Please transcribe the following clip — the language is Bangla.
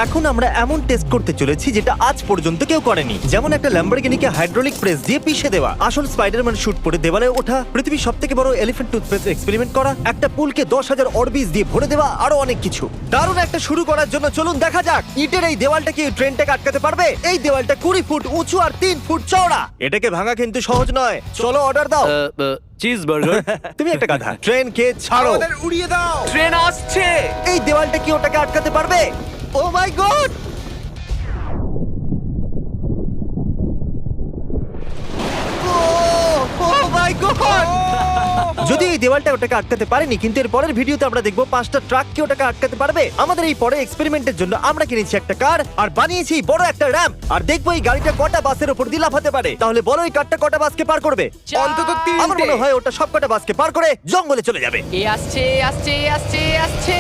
এখন আমরা এমন টেস্ট করতে চলেছি যেটা আজ পর্যন্ত কেউ করেনি, যেমন একটা ল্যাম্বরগিনিকে হাইড্রোলিক প্রেস দিয়ে পিষে দেওয়া, আসল স্পাইডারম্যান শুট পরে দেওয়ালে ওঠা, পৃথিবীর সবথেকে বড় এলিফ্যান্ট টুথপেস্ট এক্সপেরিমেন্ট করা, একটা পুলকে 10,000 অরবিজ দিয়ে ভরে দেওয়া, আরো অনেক কিছু। দারুণ একটা শুরু করার জন্য চলুন দেখা যাক ইটের এই দেওয়ালটা কি ট্রেনটাকে আটকাতে পারবে। এই দেওয়ালটা 20 ফুট উঁচু আর 3 ফুট চওড়া। এটাকে ভাঙা কিন্তু সহজ নয়। চলো অর্ডার দাও। Cheese burger. তুমি একটা গাধা। ট্রেনকে ছাড়ো। আমাদের উড়িয়ে দাও। ট্রেন আসছে। এই দেওয়ালটা কি ওটাকে আটকাতে পারবে? ও মাই গড! যদি এই দেওয়ালটা ওটাকে আটকাতে পারেনি, কিন্তু এর পরের ভিডিওতে আমরা দেখবো 5টা ট্রাক কি ওটাকে আটকাতে পারবে। আমাদের এই পরে এক্সপেরিমেন্টের জন্য আমরা কিনেছি একটা কার আর বানিয়েছি বড় একটা র্যাম্প, আর দেখবো এই গাড়িটা কটা বাসের উপর দিয়ে লাফাতে পারে। তাহলে বলো এই কারটা কটা বাসকে পার করবে? অন্তত আমার 3টে। মনে হয় ওটা সব কটা বাসকে পার করে জঙ্গলে চলে যাবে। এ আসছে আসছে আসছে আসছে